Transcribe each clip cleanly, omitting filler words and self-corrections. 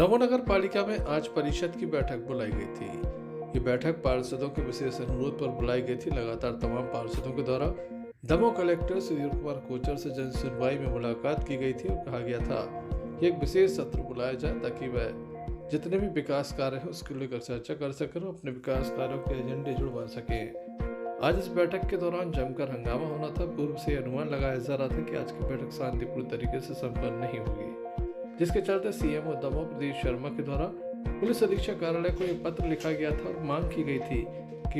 दमोह नगर पालिका में आज परिषद की बैठक बुलाई गई थी। ये बैठक पार्षदों के विशेष अनुरोध पर बुलाई गई थी। लगातार तमाम पार्षदों के द्वारा दमोह कलेक्टर सुधीर कुमार कोचर से जन सुनवाई में मुलाकात की गई थी और कहा गया था कि एक विशेष सत्र बुलाया जाए ताकि वह जितने भी विकास कार्य हैं उसको लेकर चर्चा कर सकें और अपने विकास कार्यों के एजेंडे जुड़वा सकें। आज इस बैठक के दौरान जमकर हंगामा होना था। पूर्व से अनुमान लगाया जा रहा था कि आज की बैठक शांतिपूर्ण तरीके से संपन्न नहीं होगी, जिसके चलते सीएमओ दमोह प्रदीप शर्मा के द्वारा पुलिस अधीक्षक कार्यालय को एक पत्र लिखा गया था और मांग की गई थी कि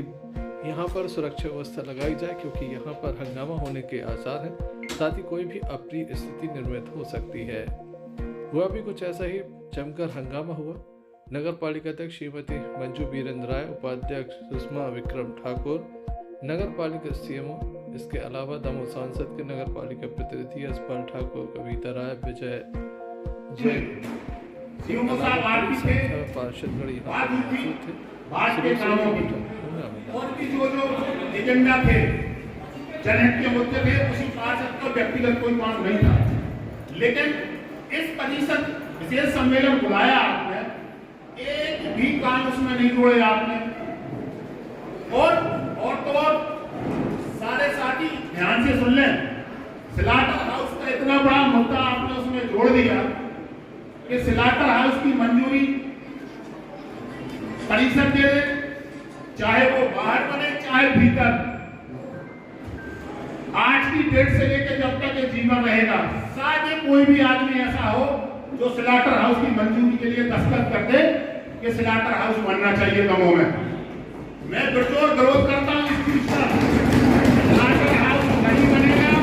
यहाँ पर सुरक्षा व्यवस्था लगाई जाए, क्योंकि यहाँ पर हंगामा होने के आसार हैं, साथ ही कोई भी अप्रिय स्थिति निर्मित हो सकती है। हुआ भी कुछ ऐसा ही, जमकर हंगामा हुआ। नगर पालिका अध्यक्ष श्रीमती मंजू वीरेंद्र राय, उपाध्यक्ष सुषमा विक्रम ठाकुर, नगर पालिका सीएमओ, इसके अलावा दमोह सांसद के नगर पालिका प्रतिनिधि यशपाल ठाकुर, कविता राय, विजय पार्षदगण और भी जो एजेंडा थे, जनहित के मुद्दे थे, उसी पार्षद का व्यक्तिगत कोई मांग नहीं था। लेकिन इस परिषद विशेष सम्मेलन बुलाया आपने, एक भी काम उसमें नहीं जोड़े आपने। और तो सारे साथी ध्यान से सुन लें, स्लाटर हाउस का इतना बड़ा मुद्दा आपने उसमें जोड़ दिया कि स्लाटर हाउस की मंजूरी परिषद दे, चाहे वो बाहर बने चाहे भीतर। आज की डेट से लेकर जब तक ये जीवन रहेगा, शायद कोई भी आदमी ऐसा हो जो स्लाटर हाउस की मंजूरी के लिए दस्तखत कर दे कि स्लाटर हाउस बनना चाहिए दमोह में। मैं बिरजोर विरोध करता हूं इस चीज का। स्लाटर हाउस नहीं बनेगा,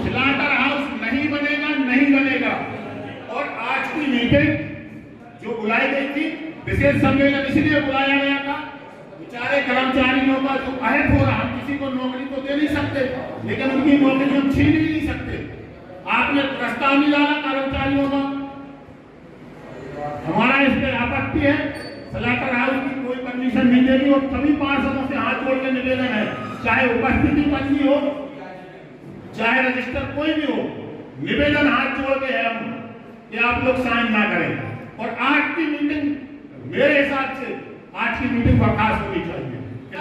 स्लाटर हाउस नहीं बनेगा, नहीं बनेगा। और आज की मीटिंग जो बुलाई गई थी, विशेष सम्मेलन इसलिए बुलाया गया था, बेचारे कर्मचारियों का जो अहत हो रहा, हम किसी को नौकरी तो दे नहीं सकते, लेकिन उनकी नौकरी हम छीन भी नहीं सकते। आपने प्रस्ताव नहीं डाला कर्मचारियों का, हमारा इस पर आपत्ति है। स्लाटर हाउस की कोई परमिशन नहीं देगी और सभी पार्षदों से हाथ जोड़ के निवेदन है, चाहे उपस्थिति पंजी हो चाहे रजिस्टर कोई भी हो, निवेदन हाथ जोड़ के है हम कि आप लोग साइन ना करें। और आज की मीटिंग मेरे हिसाब से आज की मीटिंग बर्खास्त होनी चाहिए।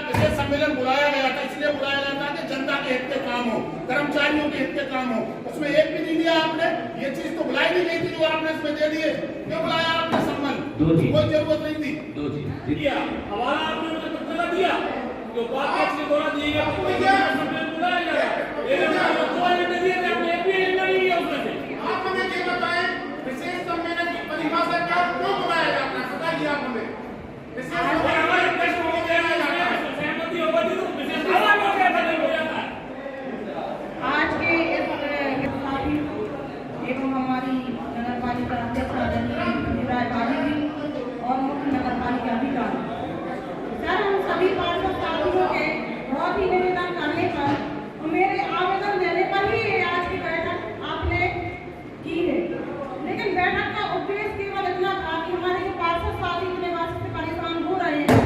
विशेष सम्मेलन बुलाया गया था, इसलिए बुलाया गया था कि जनता के हित के काम हो, कर्मचारियों के हित के काम हो। उसमें एक भी नहीं दिया आपने। ये चीज तो बुलाई नहीं गई थी जो आपने इसमें दे दिए। क्यों बुलाया आपने सम्मेलन? कोई जरूरत नहीं थी। हमारा आपने मुझे पत्र दिया जो बात के द्वारा दी गई सम्मेलन बुलाया गया, लेकिन दो एजेंडे दिए थे, आपने एक भी एजेंडा नहीं दिया उसमें से। आप हमें ये बताएं, विशेष सम्मेलन की परिभाषा क्या, क्यों बुलाया जाता है, बताइए आप हमें। आज के एवं हमारी नगर पालिका अध्यक्ष रायपाली और मुख्य नगर पालिका अधिकारी सर, हम सभी पार्षद साथियों के बहुत ही निवेदन करने पर, मेरे आवेदन देने पर ही आज की बैठक आपने की है। लेकिन बैठक का उद्देश्य केवल इतना था कि हमारे जो पार्षद साथी इतने वर्ष से परेशान हो रहे हैं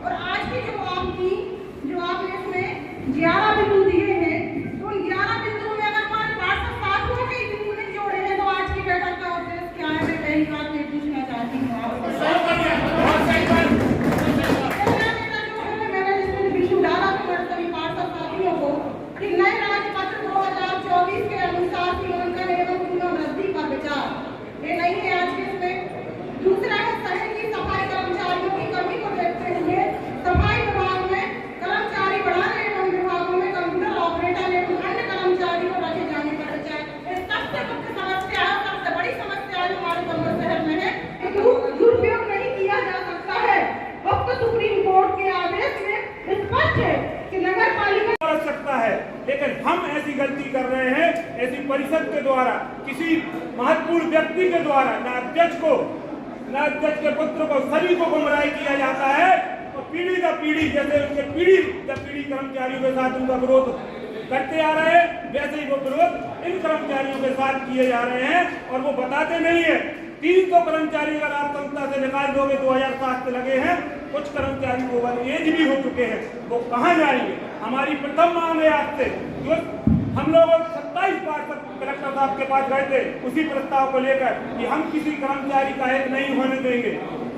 और आज की जो आपने इसमें 11 बिंदु दिए हैं, तो उन 11 बिंदुओं में अगर हमारे पार्षद साथियों के बिंदु नहीं जोड़े हैं तो आज की बैठक का उद्देश्य क्या है? मैं पहली बात ये पूछना चाहती हूँ मैंने इसमें विषय डाला था सभी पार्षद साथियों को कि नए राजपत्र 2024 के अनुसार सीमांकन एवं पुनः वृद्धि पर विचार, ये नहीं है आज के इसमें। दूसरा है शहर की सफाई कर्मचारियों की कमी को देखते हुए सफाई विभाग में कर्मचारी बढ़ाने एवं विभागों में कंप्यूटर ऑपरेटर एवं अन्य कर्मचारी को रखे जाने पर विचार। सबसे मुख्य समस्या है, सबसे बड़ी समस्या हमारे दमोह शहर में है कि दुरुपयोग नहीं किया जा सकता है। वक्त सुप्रीम कोर्ट के आदेश में स्पष्ट है कि नगर पालिका कर सकता है, लेकिन हम ऐसी गलती कर रहे हैं, ऐसी परिषद के द्वारा, किसी महत्वपूर्ण व्यक्ति के द्वारा, ना अध्यक्ष के पुत्र को, सभी को गुमराह किया जाता है और पीढ़ी का पीढ़ी, जैसे उनके पीढ़ी कर्मचारियों के साथ उनका विरोध करते आ रहे हैं, वैसे ही वो विरोध इन कर्मचारियों के साथ किए जा रहे हैं। और वो बताते नहीं है। 300 कर्मचारी अगर आप संस्था से निकाल दोगे, 2007 से लगे हैं, कुछ कर्मचारी ओवर एज भी हो चुके हैं, वो कहाँ जाएंगे? हमारी प्रथम मांग है आपसे, जो हम लोग 27 पार्षद कलेक्टर साहब के पास गए थे उसी प्रस्ताव को लेकर कि हम किसी कर्मचारी का हित नहीं होने देंगे।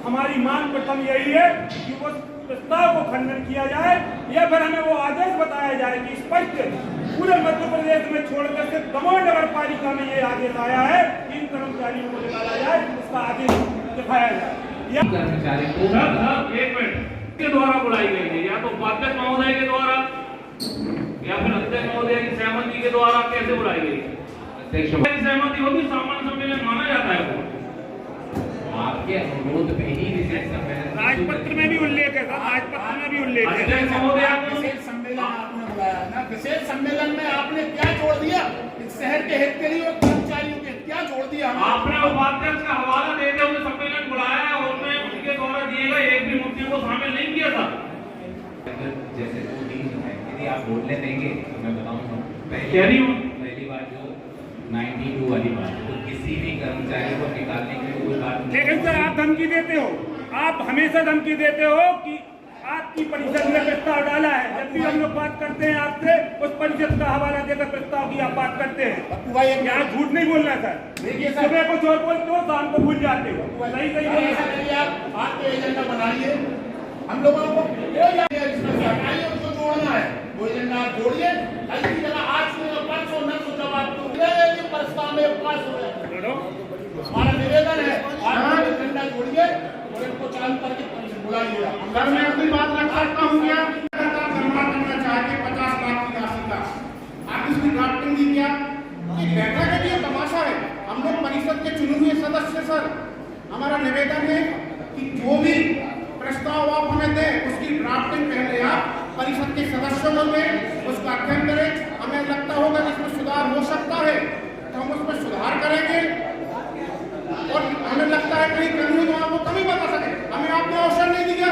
हमारी मांग प्रथम यही है कि वो प्रस्ताव को खंडन किया जाए या फिर हमें वो आदेश बताया जाए कि स्पष्ट पूरे मध्य प्रदेश में छोड़कर सिर्फ दमोह नगर पालिका में ये आदेश आया है कि इन कर्मचारियों को निकाला जाए, इसका आदेश दिखाया जाए। कर्मचारी को एक मिनट के द्वारा बुलाई गई है, या तो उपाध्यक्ष महोदय के द्वारा या फिर अध्यक्ष महोदय की सहमति के द्वारा कैसे बुलाई गई? अध्यक्ष की सहमति होगी, सामान्य सम्मेलन माना जाता है वो। आपके अनुरोध पे ही विशेष सम्मेलन राजपत्र में भी उल्लेख है, राजपत्र में भी उल्लेख है। अध्यक्ष महोदय को विशेष सम्मेलन आपने बुलाया ना, विशेष सम्मेलन में आपने क्या जोड़ दिया? इस शहर के हित के लिए और कर्मचारियों के क्या जोड़ दिया? आपने उपाध्यक्ष का हवाला देते हुए सम्मेलन बुलाया है, उसमें उनके द्वारा दिए गए एक भी मुद्दे को शामिल नहीं किया था। जैसे 2 दिन है, यदि आप बोलने देंगे तो मैं बताऊंगा। पहली बात जो 92 वाली बात, तो किसी भी कर्मचारी को निकालने की कोई बात नहीं। लेकिन सर आप धमकी देते हो, आप हमेशा धमकी देते हो कि आपकी परिषद ने प्रस्ताव डाला है। जब भी हम लोग बात करते हैं आपसे, उस परिषद का हवाला देकर प्रस्ताव की आप बात करते हैं। यहाँ झूठ नहीं बोलना सर। देखिए सुबह को चोर बोलते हो, शाम को भूल जाते हो। सही सही आपके एजेंडा बनाइए, हम लोगों को उसको जोड़ना है, वो एजेंडा आप जोड़िए। कल की जगह आज से 500 न सोचा आपको प्रस्ताव में पास हो जाए। हमारा निवेदन है आप एजेंडा जोड़िए और इनको चालू करके बुलाइएगा। सर मैं अपनी बात रख सकता हूँ क्या? सम्मान करना चाहते 50 लाख की राशि का, आप इसकी ड्राफ्टिंग दी क्या? बैठक के लिए तमाशा है। हम लोग परिषद के चुने हुए सदस्य सर, हमारा निवेदन है कि जो भी प्रस्ताव आप हमें दें उसकी ड्राफ्टिंग पहले आप परिषद के सदस्यों को दें, उसका अध्ययन करें। हमें लगता होगा कि इसमें सुधार हो सकता है तो हम उसमें सुधार करेंगे, और हमें लगता है कहीं कमी तो आपको कमी बता सके। हमें आपने अवसर नहीं दिया।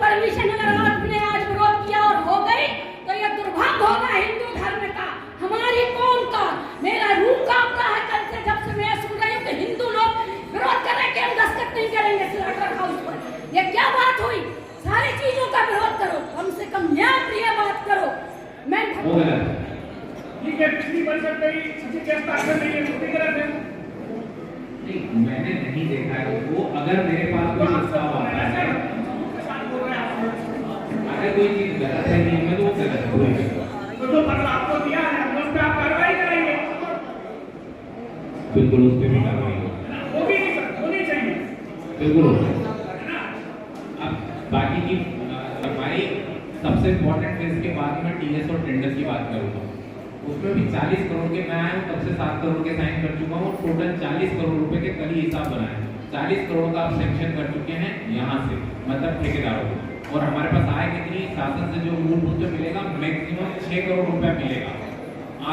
परमिशन अगर आपने आज विरोध किया और हो गई तो यह दुर्भाग्य होगा हिंदू धर्म का, हमारी कौम का। मेरा रूह कांपता है कल से जब से मैं सुन रही हूँ कि हिंदू लोग विरोध कर रहे हैं कि हम दस्तखत नहीं करेंगे स्लॉटर हाउस पर। यह क्या बात हुई? सारी चीजों का विरोध करो, कम से कम न्याय प्रिय बात करो। मैं ठीक है, पिछली परिषद में किसी के हस्ताक्षर नहीं है, छुट्टी करा थे। मैंने नहीं देखा है वो। अगर मेरे पास कोई प्रस्ताव आता है, अगर कोई चीज गलत है नहीं में तो वो गलत है। तो पत्र आपको दिया है, हम उस पर आप कार्रवाई कराइए। बिल्कुल उस पर भी कार्रवाई होगी, होनी चाहिए बिल्कुल होगी। अब बाकी की हमारी सबसे इम्पोर्टेंट है, इसके बाद में टीएस और टेंडर की बात करूँगा। उसमें भी 40 करोड़ के मैं आया हूँ, तब से 7 करोड़ के साइन कर चुका हूँ। टोटल 40 करोड़ रुपए के कल ही हिसाब बनाए। 40 करोड़ का आप सेंक्शन कर चुके हैं यहाँ से, मतलब ठेकेदारों को। और हमारे पास आय कितनी, शासन से जो मूलभूत जो मिलेगा मैक्सिमम 6 करोड़ रुपया मिलेगा।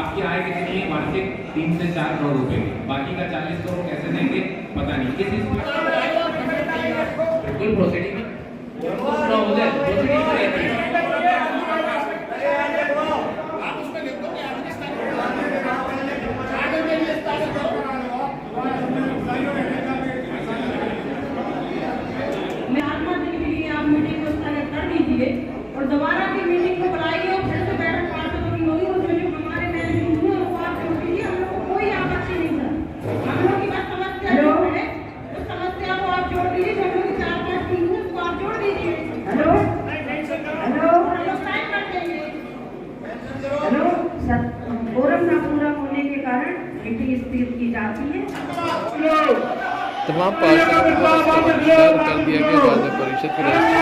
आपकी आय कितनी है? वार्षिक 3 से 4 करोड़ रुपए की। बाकी का 40 करोड़ कैसे देंगे पता नहीं। किस बिल्कुल प्रोसीडिंग और दोबारा की मीटिंग को बुलाइए और फिर से बैठक पार्षदों की होगी। उसमें जो हमारे नए हिंदुओं को आप जोड़ दीजिए, हम लोग को कोई आपत्ति नहीं है। हम लोग की बस समस्या जो है उस समस्या को आप जोड़ दीजिए। जो हम लोग 4-5 टीम है उसको आप जोड़ दीजिए। हेलो हेलो, हम लोग साइन कर देंगे। हेलो सर, फोरम ना पूरा होने के कारण मीटिंग स्थगित की जाती है। तमाम पार्षदों को गिरफ्तार कर दिया गया। बाद में परिषद के राष्ट्रीय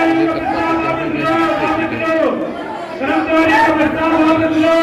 आपने बोली है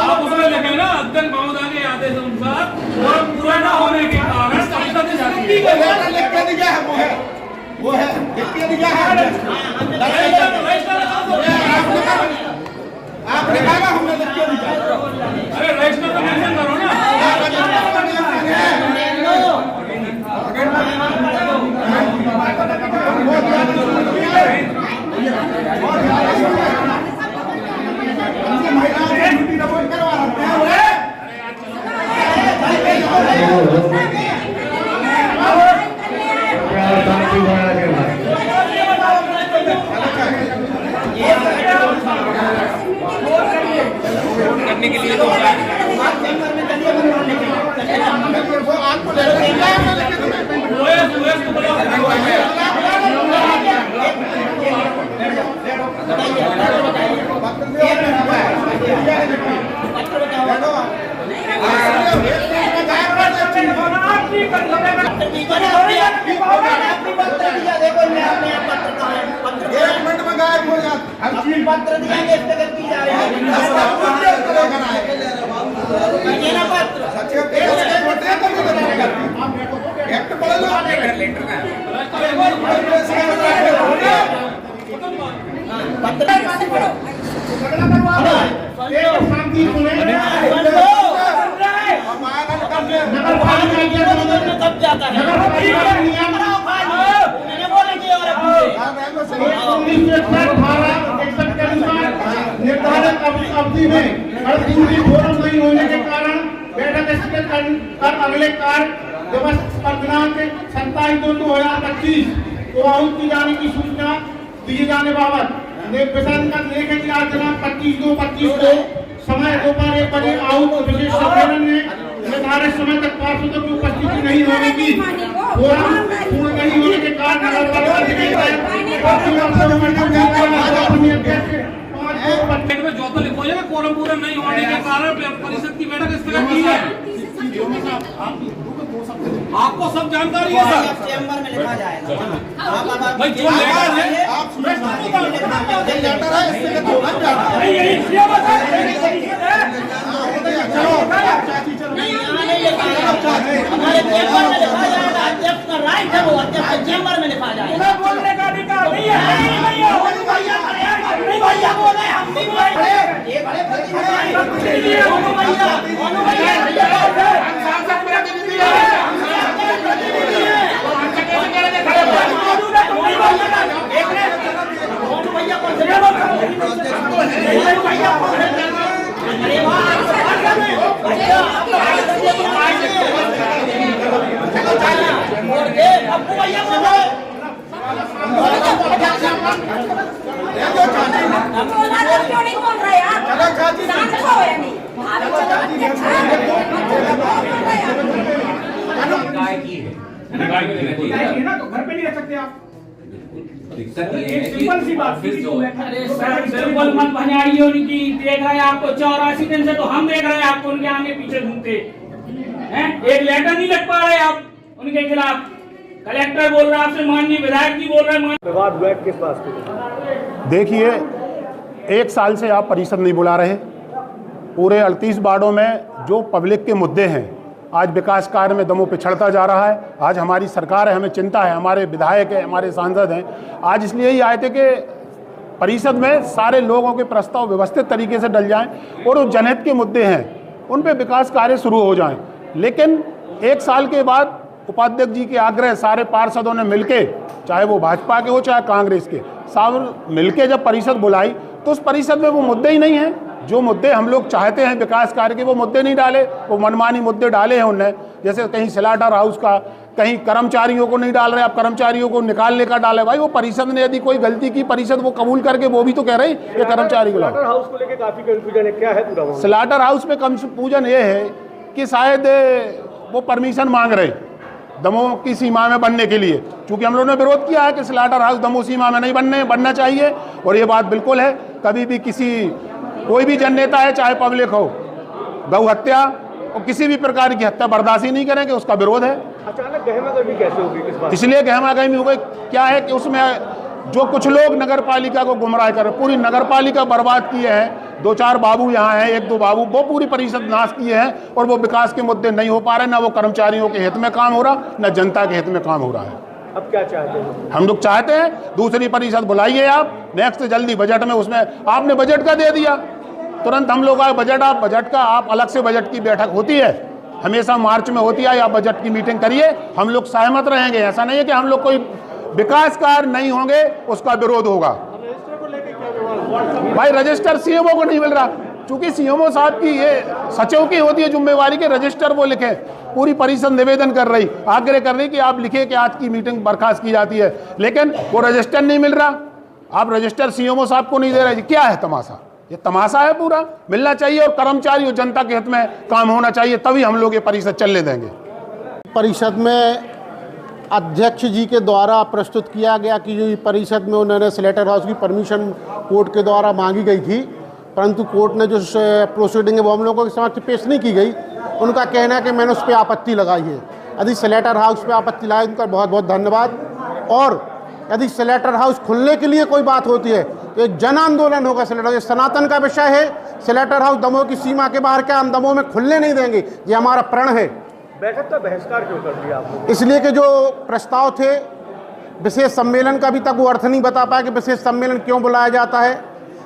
आप उसमें लिखे ना अध्यक्ष महोदय के आदेश अनुसार पूरा न होने के कारण वो है आपने कहा हमने लिख के दिया। अरे रजिस्टर तो मेंशन करो ना। करने के लिए पत्र दिया स्थगित की जा रही है। निर्धारित अवधि में पूरी फोरम नहीं होने के कारण बैठक स्थगित कर अगले कार्य दिवस पर दिनांक 27/2/2025 को आहूत की जाने की सूचना दिए जाने बाबत विषयांकन लेखे की आज दिनांक 25/2/25 को समय दोपहर 1 बजे आहूत विशेष सम्मेलन में निर्धारित समय तक पार्षदों की उपस्थिति नहीं होने की फोरम पूर्ण नहीं होने के कारण नगर पालिका में जो तो लिखो जाएगा कोरम पूरा नहीं होने के कारण परिषद की बैठक स्थगित की है। आपको सब जानकारी है सर। चैम्बर में लिखा जाएगा भाई जो लेटर है हमारे चैम्बर में लिखा जाएगा। अध्यक्ष का राइट है, वो अध्यक्ष चैम्बर में लिखा जाएगा। बोलने का अधिकार नहीं है। भैया बोले हम भी बोले। ये बड़े प्रतिनिधि घर पे नहीं रह सकते आप। दिक्कत ये है कि सिंपल सी बात ऑफिस जो है अरे सर बिल्कुल मत भजाइए उनकी। देख रहे हैं आपको 84 दिन से, तो हम देख रहे हैं आपको उनके आगे पीछे घूमते हैं। एक लेटर नहीं लिख पा रहे आप उनके खिलाफ। कलेक्टर बोल रहा है आपसे, माननीय विधायक जी बोल रहे हैं। विवाद हुआ किस बात पे? देखिए, 1 साल से आप परिषद नहीं बुला रहे, पूरे 38 वार्डों में जो पब्लिक के मुद्दे हैं, आज विकास कार्य में दमोह पिछड़ता जा रहा है। आज हमारी सरकार है, हमें चिंता है, हमारे विधायक हैं, हमारे सांसद हैं। आज इसलिए ही आए थे कि परिषद में सारे लोगों के प्रस्ताव व्यवस्थित तरीके से डल जाएं और जो जनहित के मुद्दे हैं उन पे विकास कार्य शुरू हो जाएं। लेकिन 1 साल के बाद उपाध्यक्ष जी के आग्रह सारे पार्षदों ने मिलके, चाहे वो भाजपा के हो चाहे कांग्रेस के, सब मिलके जब परिषद बुलाई तो उस परिषद में वो मुद्दे ही नहीं हैं जो मुद्दे हम लोग चाहते हैं विकास कार्य के। वो मुद्दे नहीं डाले, वो मनमानी मुद्दे डाले हैं उनने। जैसे कहीं स्लाटर हाउस का, कहीं कर्मचारियों को नहीं डाल रहे, आप कर्मचारियों को निकालने का डाले। भाई वो परिषद ने यदि कोई गलती की, परिषद वो कबूल करके वो भी तो कह रही है कर्मचारी को। स्लाटर हाउस को लेकर काफी कंफ्यूजन है, क्या है पूरा? स्लाटर हाउस में कंफ्यूजन ये है कि शायद वो परमिशन मांग रहे दमोह की सीमा में बनने के लिए, क्योंकि हम लोगों ने विरोध किया है कि स्लाटर हाउस दमोह सीमा में नहीं बनना चाहिए। और ये बात बिल्कुल है, कभी भी कोई भी जननेता है, चाहे पब्लिक हो, गौ हत्या और किसी भी प्रकार की हत्या बर्दाश्त ही नहीं करेंगे, उसका विरोध है। अचानक गहमागहमी कैसे होगी किस बात? इसलिए गहमागहमी हो गई क्या है कि उसमें जो कुछ लोग नगर पालिका को गुमराह कर, पूरी नगर पालिका बर्बाद किए हैं। 2-4 बाबू यहाँ हैं, 1-2 बाबू, वो पूरी परिषद नाश किए हैं और वो विकास के मुद्दे नहीं हो पा रहे, ना वो कर्मचारियों के हित में काम हो रहा, ना जनता के हित में काम हो रहा है। अब क्या चाहते हैं? हम लोग चाहते हैं दूसरी परिषद बुलाइए आप नेक्स्ट जल्दी बजट में। उसमें आपने बजट का दे दिया तुरंत, हम लोग आए बजट का आप अलग से बजट की बैठक होती है, हमेशा मार्च में होती है, आप बजट की मीटिंग करिए, हम लोग सहमत रहेंगे। ऐसा नहीं है कि हम लोग कोई विकास कार्य नहीं होंगे उसका विरोध होगा। भाई रजिस्टर सीएमओ को नहीं मिल रहा, क्योंकि सीएमओ साहब की ये सचिव की होती है जिम्मेवारी के रजिस्टर वो लिखे। पूरी परिषद निवेदन कर रही, आग्रह कर रही कि आप लिखे कि आज की मीटिंग बर्खास्त की जाती है, लेकिन वो रजिस्टर नहीं मिल रहा। आप रजिस्टर सीएमओ साहब को नहीं दे रहे, क्या है तमाशा? ये तमाशा है पूरा। मिलना चाहिए और कर्मचारी और जनता के हित में काम होना चाहिए, तभी हम लोग ये परिषद चलने देंगे। परिषद में अध्यक्ष जी के द्वारा प्रस्तुत किया गया कि जो परिषद में उन्होंने स्लेटर हाउस की परमिशन कोर्ट के द्वारा मांगी गई थी, परंतु कोर्ट ने जो प्रोसीडिंग है वो हम लोगों के समक्ष पेश नहीं की गई। उनका कहना है कि मैंने उस पर आपत्ति लगाई है। यदि स्लेटर हाउस पे आपत्ति लगाई उनका बहुत बहुत धन्यवाद। और यदि स्लेटर हाउस खुलने के लिए कोई बात होती है तो एक जन आंदोलन होगा। स्लेटर हाउस सनातन का विषय है। स्लेटर हाउस दमोह की सीमा के बाहर क्या हम दमोह में खुलने नहीं देंगे, ये हमारा प्रण है। बैठक का बहिष्कार क्यों कर दिया आपने? इसलिए कि जो प्रस्ताव थे विशेष सम्मेलन का अभी तक वो अर्थ नहीं बता पाया कि विशेष सम्मेलन क्यों बुलाया जाता है।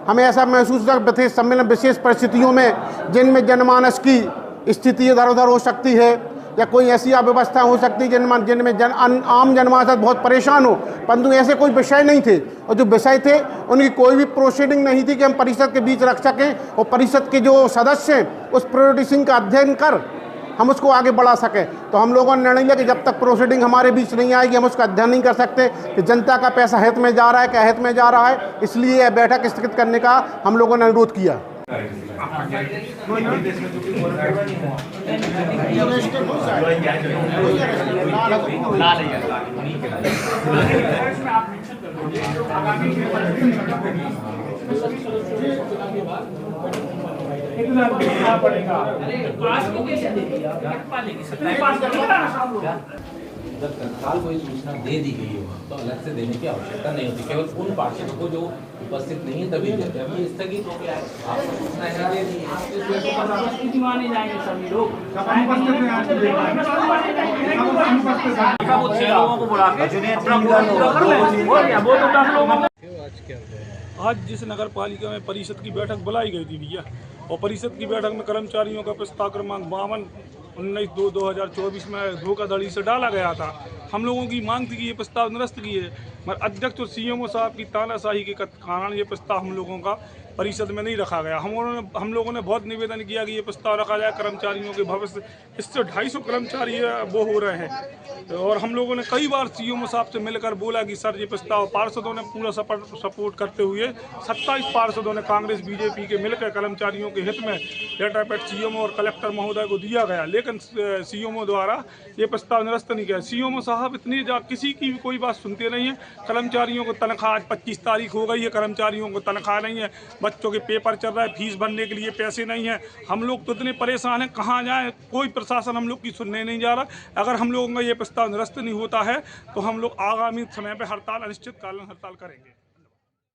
हमें ऐसा महसूस होता है विशेष सम्मेलन विशेष परिस्थितियों में, जिनमें जनमानस की स्थिति इधर उधर हो सकती है या कोई ऐसी अव्यवस्था हो सकती है जिनमें आम जनमानस बहुत परेशान हो, परंतु ऐसे कोई विषय नहीं थे। और जो विषय थे उनकी कोई भी प्रोसीडिंग नहीं थी कि हम परिषद के बीच रख सकें और परिषद के जो सदस्य हैं उस प्रोसीडिंग का अध्ययन कर हम उसको आगे बढ़ा सकें। तो हम लोगों ने निर्णय लिया कि जब तक प्रोसीडिंग हमारे बीच नहीं आएगी हम उसका अध्ययन नहीं कर सकते कि जनता का पैसा हित में जा रहा है क्या हित में जा रहा है। इसलिए यह बैठक स्थगित करने का हम लोगों ने अनुरोध किया। जब तत्काल कोई सूचना दे दी गई हो तो अलग से देने की आवश्यकता नहीं होती, केवल उन पार्षदों को जो उपस्थित नहीं है तभी देते हैं। अभी स्थगित हो गया है, आपको सूचना है दे दी है। आज जिस नगर पालिका में परिषद की बैठक बुलाई गई थी भैया, और परिषद की बैठक में कर्मचारियों का प्रस्ताव क्रमांक 52/19/2024 में धोखाधड़ी से डाला गया था। हम लोगों की मांग थी कि ये प्रस्ताव निरस्त किए, मगर अध्यक्ष और सीएमओ साहब की तानाशाही के कारण ये प्रस्ताव हम लोगों का परिषद में नहीं रखा गया। हम लोगों ने बहुत निवेदन किया कि ये प्रस्ताव रखा जाए, कर्मचारियों के भविष्य, इससे 250 कर्मचारी वो हो रहे हैं। और हम लोगों ने कई बार सीएमओ साहब से मिलकर बोला कि सर ये प्रस्ताव, पार्षदों ने पूरा सपोर्ट करते हुए 27 पार्षदों ने कांग्रेस बीजेपी के मिलकर कर्मचारियों के हित में लेटर पैड सीएमओ और कलेक्टर महोदय को दिया गया, लेकिन सीएमओ द्वारा ये प्रस्ताव निरस्त नहीं किया। सीएमओ साहब किसी की भी कोई बात सुनते नहीं है। कर्मचारियों को तनख्वाह, आज 25 तारीख हो गई है, कर्मचारियों को तनख्वाह नहीं है, बच्चों के पेपर चल रहा है, फीस भरने के लिए पैसे नहीं है। हम लोग तो इतने परेशान हैं, कहाँ जाएं, कोई प्रशासन हम लोग की सुनने नहीं जा रहा। अगर हम लोगों का ये प्रस्ताव निरस्त नहीं होता है तो हम लोग आगामी समय पर हड़ताल, अनिश्चितकालीन हड़ताल करेंगे।